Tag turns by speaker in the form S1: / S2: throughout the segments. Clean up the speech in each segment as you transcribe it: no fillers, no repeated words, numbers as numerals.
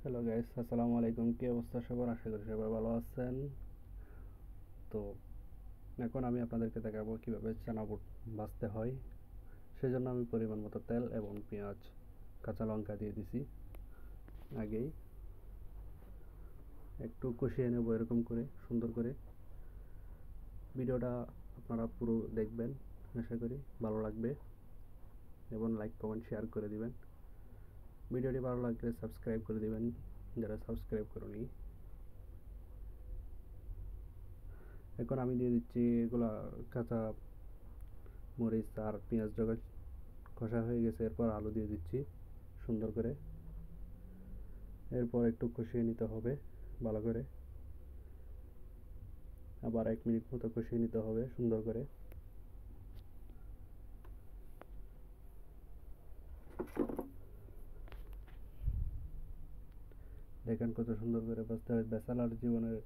S1: Hello guys, আসসালামু আলাইকুম। কি অবস্থা সবার? আশা করি সবাই ভালো আছেন। তো এখন আমি আপনাদেরকে দেখাবো কিভাবে চানা বুট ভাজতে হয়। সেজন্য আমি পরিমাণ মতো তেল এবং পেঁয়াজ, কাঁচা লঙ্কা দিয়ে দিছি। আগেই একটু কষিয়ে নেব এরকম করে সুন্দর করে। ভিডিওটা আপনারা পুরো দেখবেন, আশা করি ভালো লাগবে এবং লাইক কমেন্ট শেয়ার করে দিবেন। ভিডিওটি ভালো লাগলে সাবস্ক্রাইব করে দিবেন যারা সাবস্ক্রাইব করেনি। এখন আমি দিয়ে দিচ্ছি এগুলা কাঁচা মরিচ আর পেঁয়াজ যখন কষা হয়ে গেছে, এরপর আলু দিয়ে দিচ্ছি সুন্দর করে। এরপর একটু কষিয়ে নিতে হবে ভালো করে, আবার 1 মিনিট মতো কষিয়ে নিতে হবে সুন্দর করে। দেখেন কত সুন্দর করে ভাজতে হয়। ব্যাচেলর জীবনের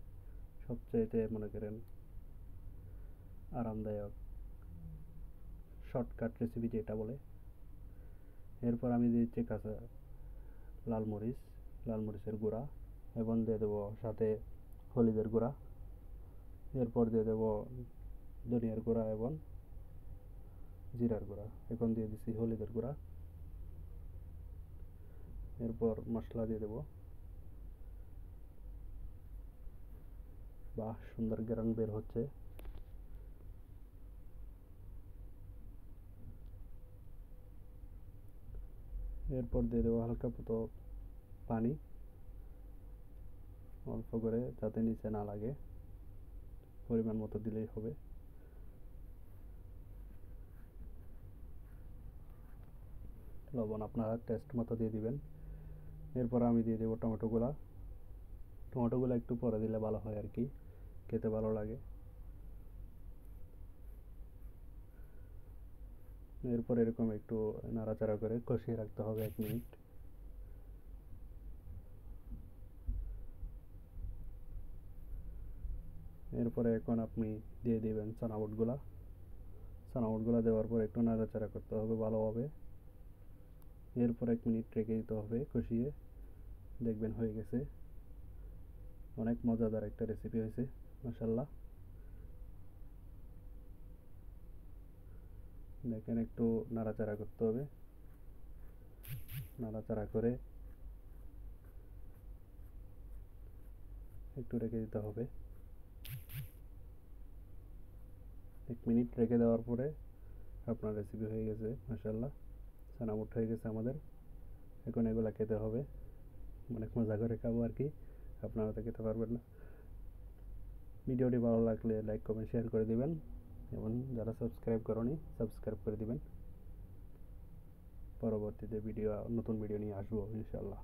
S1: সবচাইতে মনে করেন আরামদায়ক শর্টকাট রেসিপি যেটা বলে। এরপর আমি দিয়ে দিচ্ছি কাঁচা লাল মরিচ, লাল মরিচের গুঁড়া, এবং দিয়ে দেবো সাথে হলুদের গুঁড়া। এরপর দিয়ে দেবো ধনিয়ার গুঁড়া এবং জিরার গুঁড়া। এখন দিয়ে দিচ্ছি হলুদের গুঁড়া। এরপর মশলা দিয়ে দেবো। বাহ, সুন্দর গ্রান বের হচ্ছে। এরপর দিয়ে দেবো হালকা মতো পানি, অল্প করে, যাতে নিচে না লাগে, পরিমাণ মতো দিলেই হবে। লবণ আপনারা টেস্ট মতো দিয়ে দিবেন। এরপর আমি দিয়ে দেবো টমেটোগুলা। টমেটোগুলো একটু পরে দিলে ভালো হয় আর কি, খেতে ভালো লাগে। এরপর এরকম একটু নাড়াচাড়া করে কষিয়ে রাখতে হবে 1 মিনিট। এরপরে এখন আপনি দিয়ে দিবেন চানা বুটগুলা। চানা বুটগুলা দেওয়ার পর একটু নাড়াচাড়া করতে হবে ভালোভাবে। এরপর 1 মিনিট রেখে দিতে হবে কষিয়ে। দেখবেন হয়ে গেছে। অনেক মজাদার একটা রেসিপি হয়েছে, মাশাল্লাহ। দেখেন একটু নাড়াচাড়া করতে হবে, নাড়াচাড়া করে একটু রেখে দিতে হবে। 1 মিনিট রেখে দেওয়ার পরে আপনার রেসিপি হয়ে গেছে, মাশাল্লাহ। চানা বুট হয়ে গেছে আমাদের। এখন এগুলা খেতে হবে, অনেক মজা করে খাবো আর কি, আপনারা তো খেতে পারবেন না। ভিডিওটি ভালো লাগলে লাইক কমেন্ট শেয়ার করে দিবেন এবং যারা সাবস্ক্রাইব করনি সাবস্ক্রাইব করে দিবেন। পরবর্তীতে নতুন ভিডিও নিয়ে আসবো ইনশাল্লাহ।